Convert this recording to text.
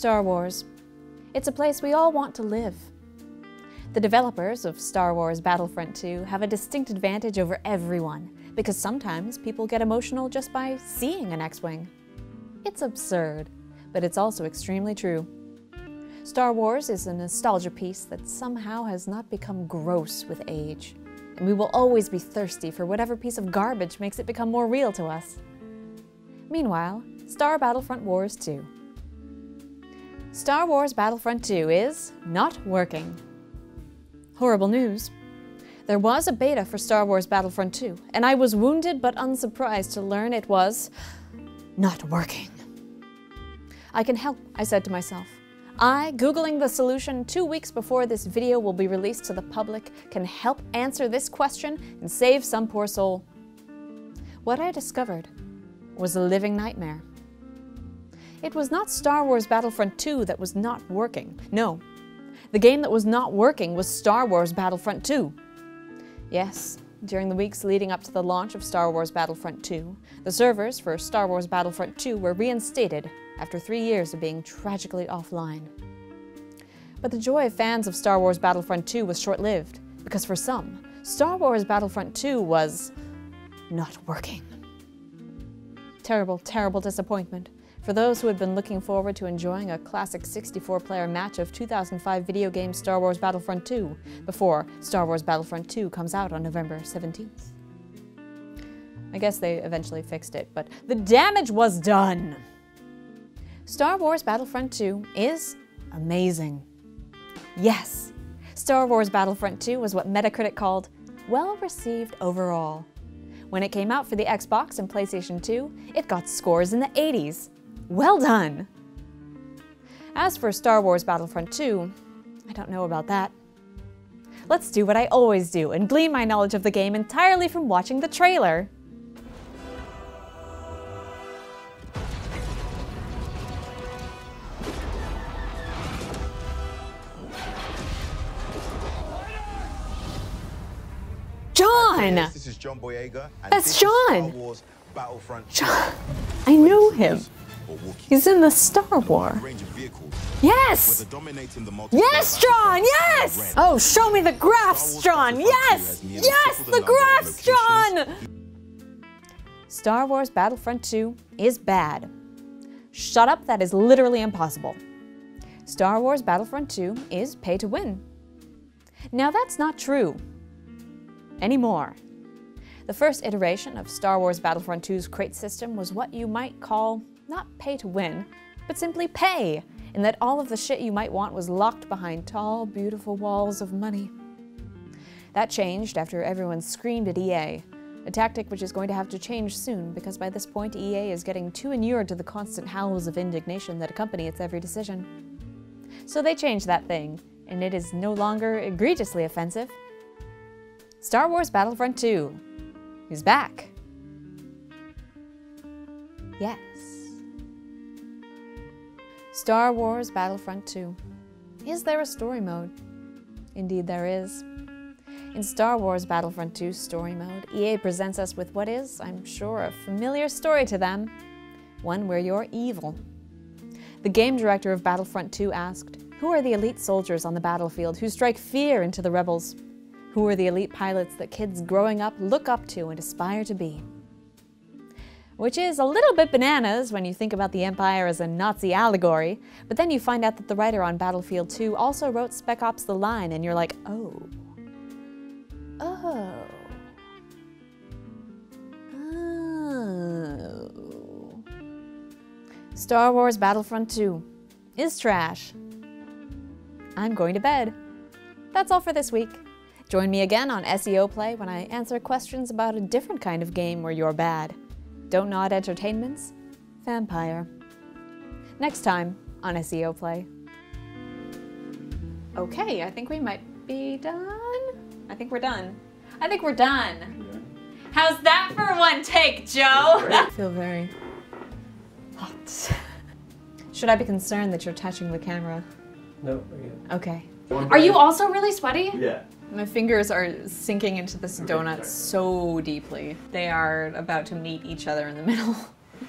Star Wars. It's a place we all want to live. The developers of Star Wars Battlefront 2 have a distinct advantage over everyone, because sometimes people get emotional just by seeing an X-Wing. It's absurd, but it's also extremely true. Star Wars is a nostalgia piece that somehow has not become gross with age, and we will always be thirsty for whatever piece of garbage makes it become more real to us. Meanwhile, Star Battlefront Wars 2. Star Wars Battlefront 2 is not working. Horrible news. There was a beta for Star Wars Battlefront 2, and I was wounded but unsurprised to learn it was not working. I can help, I said to myself. I, Googling the solution 2 weeks before this video will be released to the public, can help answer this question and save some poor soul. What I discovered was a living nightmare. It was not Star Wars Battlefront 2 that was not working. No, the game that was not working was Star Wars Battlefront 2. Yes, during the weeks leading up to the launch of Star Wars Battlefront 2, the servers for Star Wars Battlefront 2 were reinstated after 3 years of being tragically offline. But the joy of fans of Star Wars Battlefront 2 was short-lived, because for some, Star Wars Battlefront 2 was not working. Terrible, terrible disappointment for those who had been looking forward to enjoying a classic 64-player match of 2005 video game Star Wars Battlefront 2 before Star Wars Battlefront 2 comes out on November 17th. I guess they eventually fixed it, but the damage was done! Star Wars Battlefront 2 is amazing. Yes, Star Wars Battlefront 2 was what Metacritic called well-received overall. When it came out for the Xbox and PlayStation 2, it got scores in the 80s. Well done! As for Star Wars Battlefront 2, I don't know about that. Let's do what I always do and glean my knowledge of the game entirely from watching the trailer. John! This is John Boyega, and that's John! Star Wars Battlefront. John! I know him. He's in the Star Wars. Yes! Yes, John! Yes! Oh, show me the graphs, John! Yes! Yes, the graphs, John! Star Wars Battlefront 2 is bad. Shut up, that is literally impossible. Star Wars Battlefront 2 is pay to win. Now that's not true anymore. The first iteration of Star Wars Battlefront 2's crate system was what you might call not pay to win, but simply pay, in that all of the shit you might want was locked behind tall, beautiful walls of money. That changed after everyone screamed at EA, a tactic which is going to have to change soon because by this point EA is getting too inured to the constant howls of indignation that accompany its every decision. So they changed that thing, and it is no longer egregiously offensive. Star Wars Battlefront 2 is back. Yes. Star Wars Battlefront 2. Is there a story mode? Indeed there is. In Star Wars Battlefront 2's story mode, EA presents us with what is, I'm sure, a familiar story to them. One where you're evil. The game director of Battlefront 2 asked, "Who are the elite soldiers on the battlefield who strike fear into the rebels? Who are the elite pilots that kids growing up look up to and aspire to be?" Which is a little bit bananas when you think about the Empire as a Nazi allegory, but then you find out that the writer on Battlefield 2 also wrote Spec Ops: The Line, and you're like, oh. Oh. Oh. Star Wars Battlefront 2 is trash. I'm going to bed. That's all for this week. Join me again on SEO Play when I answer questions about a different kind of game where you're bad. Don't Nod Entertainment's Vampire. Next time on SEO Play. Okay, I think we might be done. I think we're done. I think we're done. Yeah. How's that for one take, Joe? I feel very hot. Should I be concerned that you're touching the camera? No. Okay. Are you also really sweaty? Yeah. My fingers are sinking into this donut so deeply. They are about to meet each other in the middle.